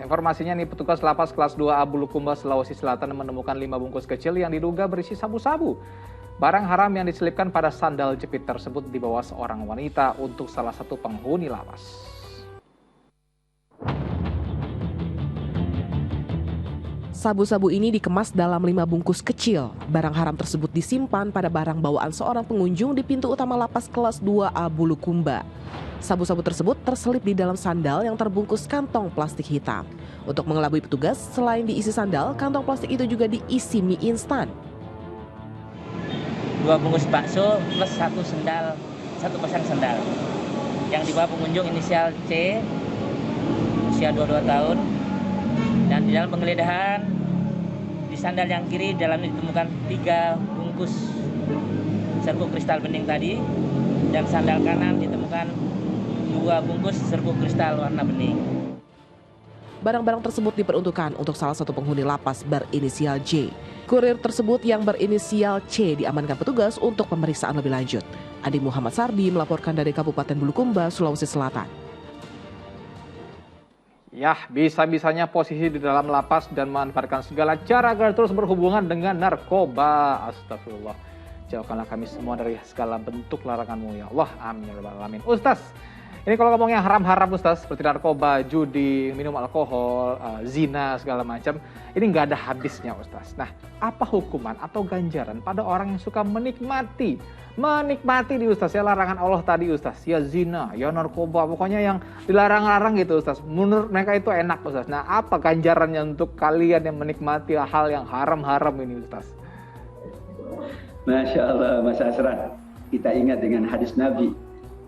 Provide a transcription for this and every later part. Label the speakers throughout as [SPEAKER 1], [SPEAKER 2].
[SPEAKER 1] Informasinya nih, petugas lapas kelas 2A Bulukumba, Sulawesi Selatan menemukan 5 bungkus kecil yang diduga berisi sabu-sabu. Barang haram yang diselipkan pada sandal jepit tersebut dibawa seorang wanita untuk salah satu penghuni lapas.
[SPEAKER 2] Sabu-sabu ini dikemas dalam 5 bungkus kecil. Barang haram tersebut disimpan pada barang bawaan seorang pengunjung di pintu utama lapas kelas 2A Bulukumba. Sabu-sabu tersebut terselip di dalam sandal yang terbungkus kantong plastik hitam. Untuk mengelabui petugas, selain diisi sandal, kantong plastik itu juga diisi mie instan.
[SPEAKER 3] 2 bungkus bakso plus 1 sendal, 1 pasang sendal. Yang dibawa pengunjung inisial C, usia 22 tahun. Dan di dalam penggeledahan, di sandal yang kiri dalamnya ditemukan 3 bungkus serbuk kristal bening tadi. Dan sandal kanan ditemukan 2 bungkus serbuk kristal warna bening.
[SPEAKER 2] Barang-barang tersebut diperuntukkan untuk salah satu penghuni lapas berinisial J. Kurir tersebut yang berinisial C diamankan petugas untuk pemeriksaan lebih lanjut. Adi Muhammad Sardi melaporkan dari Kabupaten Bulukumba, Sulawesi Selatan.
[SPEAKER 1] Ya, bisa-bisanya posisi di dalam lapas dan memanfaatkan segala cara agar terus berhubungan dengan narkoba. Astagfirullah. Jauhkanlah kami semua dari segala bentuk larangan-Mu ya Allah. Amin ya rabbal alamin. Ustaz, ini kalau ngomongnya haram-haram Ustaz, seperti narkoba, judi, minum alkohol, zina, segala macam, ini nggak ada habisnya Ustaz. Nah, apa hukuman atau ganjaran pada orang yang suka menikmati nih Ustaz, ya larangan Allah tadi Ustaz, ya zina, ya narkoba, pokoknya yang dilarang-larang gitu Ustaz. Menurut mereka itu enak Ustaz. Nah, apa ganjarannya untuk kalian yang menikmati hal yang haram-haram ini Ustaz?
[SPEAKER 4] Masya Allah, Mas Asran, kita ingat dengan hadis Nabi.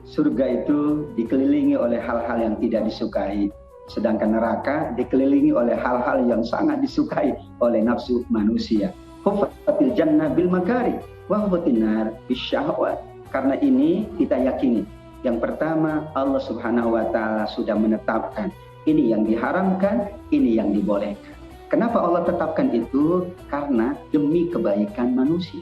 [SPEAKER 4] Surga itu dikelilingi oleh hal-hal yang tidak disukai. Sedangkan neraka dikelilingi oleh hal-hal yang sangat disukai oleh nafsu manusia. Huffatil jannah bil makari wa huffatin nar bisyahwat. Karena ini kita yakini. Yang pertama, Allah Subhanahu wa taala sudah menetapkan ini yang diharamkan, ini yang dibolehkan. Kenapa Allah tetapkan itu? Karena demi kebaikan manusia.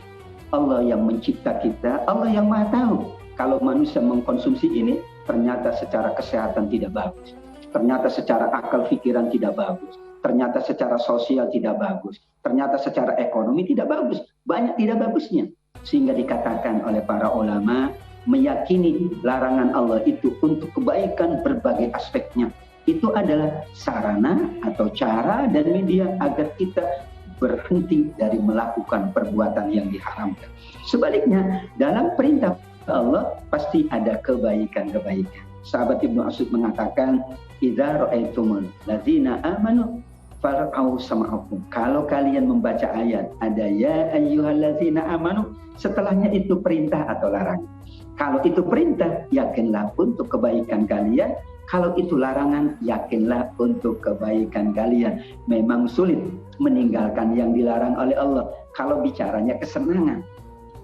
[SPEAKER 4] Allah yang mencipta kita, Allah yang Maha tahu. Kalau manusia mengkonsumsi ini, ternyata secara kesehatan tidak bagus. Ternyata secara akal pikiran tidak bagus. Ternyata secara sosial tidak bagus. Ternyata secara ekonomi tidak bagus. Banyak tidak bagusnya. Sehingga dikatakan oleh para ulama, meyakini larangan Allah itu untuk kebaikan berbagai aspeknya. Itu adalah sarana atau cara dan media agar kita berhenti dari melakukan perbuatan yang diharamkan. Sebaliknya, dalam perintah Allah pasti ada kebaikan-kebaikan. Sahabat Ibnu Mas'ud mengatakan, "Idza ra'aitumul ladzina amanu far'au sam'akum." Kalau kalian membaca ayat ada ya ayyuhalladzina amanu, setelahnya itu perintah atau larangan. Kalau itu perintah, yakinlah untuk kebaikan kalian. Kalau itu larangan, yakinlah untuk kebaikan kalian. Memang sulit meninggalkan yang dilarang oleh Allah. Kalau bicaranya kesenangan,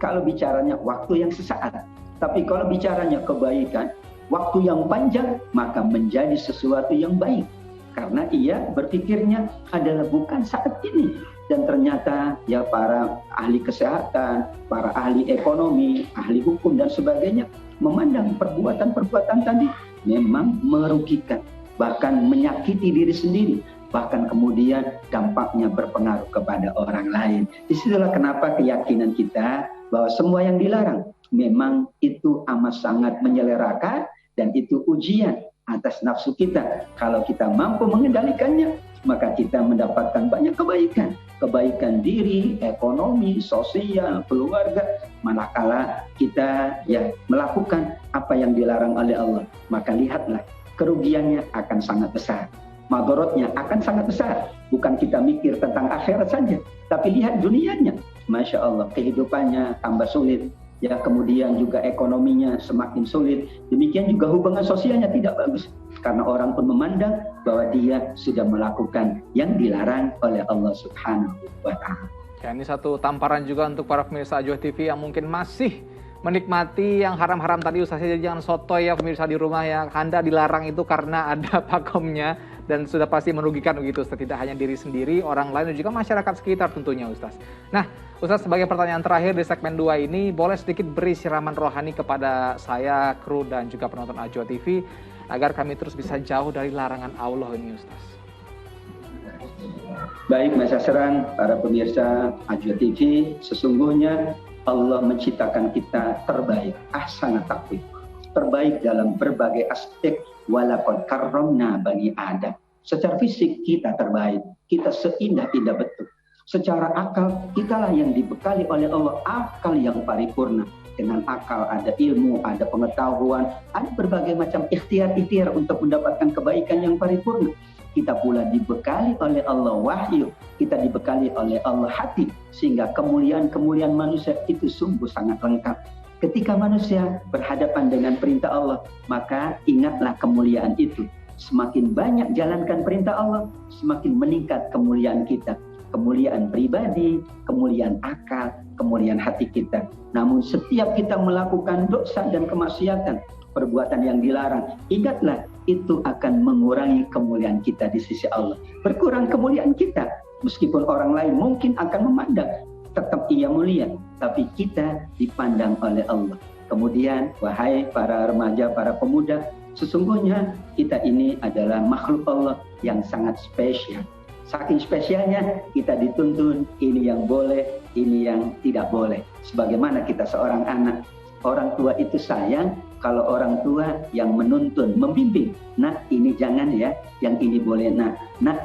[SPEAKER 4] kalau bicaranya waktu yang sesaat. Tapi kalau bicaranya kebaikan, waktu yang panjang, maka menjadi sesuatu yang baik. Karena ia berpikirnya adalah bukan saat ini. Dan ternyata ya para ahli kesehatan, para ahli ekonomi, ahli hukum dan sebagainya memandang perbuatan-perbuatan tadi memang merugikan, bahkan menyakiti diri sendiri, bahkan kemudian dampaknya berpengaruh kepada orang lain. Disitulah kenapa keyakinan kita bahwa semua yang dilarang memang itu amat sangat menyelerakan dan itu ujian atas nafsu kita. Kalau kita mampu mengendalikannya, maka kita mendapatkan banyak kebaikan. Kebaikan diri, ekonomi, sosial, keluarga. Manakala kita melakukan apa yang dilarang oleh Allah, maka lihatlah kerugiannya akan sangat besar. Madorotnya akan sangat besar. Bukan kita mikir tentang akhirat saja, tapi lihat dunianya. Masya Allah, kehidupannya tambah sulit. Ya, kemudian juga ekonominya semakin sulit. Demikian juga hubungan sosialnya tidak bagus. Karena orang pun memandang bahwa dia sudah melakukan yang dilarang oleh Allah Subhanahu wa ta'ala.
[SPEAKER 1] Ya, ini satu tamparan juga untuk para pemirsa Ajuh TV yang mungkin masih menikmati yang haram-haram tadi. Ustaz, jadi jangan sotoy ya pemirsa di rumah ya. Anda dilarang itu karena ada pakomnya dan sudah pasti merugikan begitu Ustaz. Tidak hanya diri sendiri, orang lain dan juga masyarakat sekitar tentunya Ustaz. Nah, Ustaz, sebagai pertanyaan terakhir di segmen 2 ini, boleh sedikit beri siraman rohani kepada saya, kru dan juga penonton Ajuh TV. agar kami terus bisa jauh dari larangan Allah ini Ustaz.
[SPEAKER 4] Baik Mas Asran, para pemirsa Ajwa TV, sesungguhnya Allah menciptakan kita terbaik, ahsana taqwim, terbaik dalam berbagai aspek. Walaqad karramna bani Adam. Secara fisik kita terbaik, kita seindah-indah betul. Secara akal, kitalah yang dibekali oleh Allah akal yang paripurna. Dengan akal ada ilmu, ada pengetahuan, ada berbagai macam ikhtiar-ikhtiar untuk mendapatkan kebaikan yang paripurna. Kita pula dibekali oleh Allah wahyu, kita dibekali oleh Allah hati, sehingga kemuliaan-kemuliaan manusia itu sungguh sangat lengkap. Ketika manusia berhadapan dengan perintah Allah, maka ingatlah kemuliaan itu. Semakin banyak jalankan perintah Allah, semakin meningkat kemuliaan kita. Kemuliaan pribadi, kemuliaan akal, kemuliaan hati kita. Namun setiap kita melakukan dosa dan kemaksiatan, perbuatan yang dilarang, ingatlah itu akan mengurangi kemuliaan kita di sisi Allah. Berkurang kemuliaan kita, meskipun orang lain mungkin akan memandang, tetap ia mulia, tapi kita dipandang oleh Allah. Kemudian, wahai para remaja, para pemuda, sesungguhnya kita ini adalah makhluk Allah yang sangat spesial. Saking spesialnya kita dituntun ini yang boleh, ini yang tidak boleh. Sebagaimana kita seorang anak, orang tua itu sayang kalau orang tua yang menuntun, membimbing. Nah ini jangan ya, yang ini boleh. Nah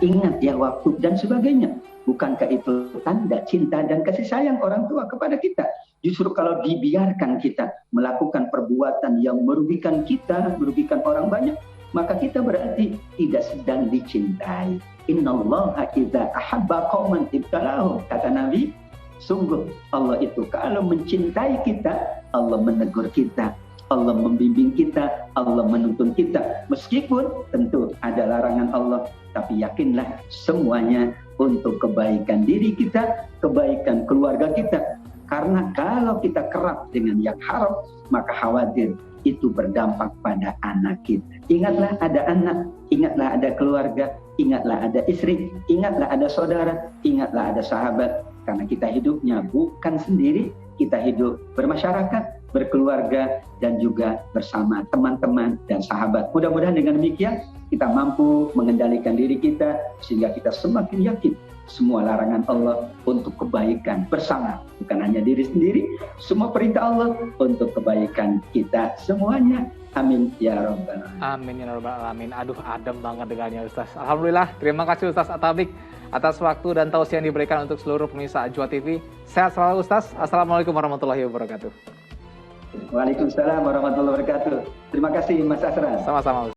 [SPEAKER 4] ingat ya waktu dan sebagainya. Bukankah itu tanda cinta dan kasih sayang orang tua kepada kita? Justru kalau dibiarkan kita melakukan perbuatan yang merugikan kita, merugikan orang banyak, maka kita berarti tidak sedang dicintai. Innallaha idza ahabba qauman ibtalahum, kata Nabi. Sungguh Allah itu kalau mencintai kita, Allah menegur kita, Allah membimbing kita, Allah menuntun kita. Meskipun tentu ada larangan Allah, tapi yakinlah semuanya untuk kebaikan diri kita, kebaikan keluarga kita. Karena kalau kita kerap dengan yang haram, maka khawatir itu berdampak pada anak kita. Ingatlah ada anak, ingatlah ada keluarga, ingatlah ada istri, ingatlah ada saudara, ingatlah ada sahabat. Karena kita hidupnya bukan sendiri, kita hidup bermasyarakat, berkeluarga, dan juga bersama teman-teman dan sahabat. Mudah-mudahan dengan demikian kita mampu mengendalikan diri kita, sehingga kita semakin yakin semua larangan Allah untuk kebaikan bersama. Bukan hanya diri sendiri, semua perintah Allah untuk kebaikan kita semuanya. Amin ya rabbal alamin.
[SPEAKER 1] Amin ya rabbal alamin. Aduh, adem banget dengannya Ustaz. Alhamdulillah, terima kasih Ustaz Atabik atas waktu dan tausiah yang diberikan untuk seluruh pemirsa Ajwa TV. Sehat selalu Ustaz. Assalamualaikum warahmatullahi wabarakatuh.
[SPEAKER 4] Waalaikumsalam warahmatullahi wabarakatuh. Terima kasih Mas Asran.
[SPEAKER 1] Sama-sama.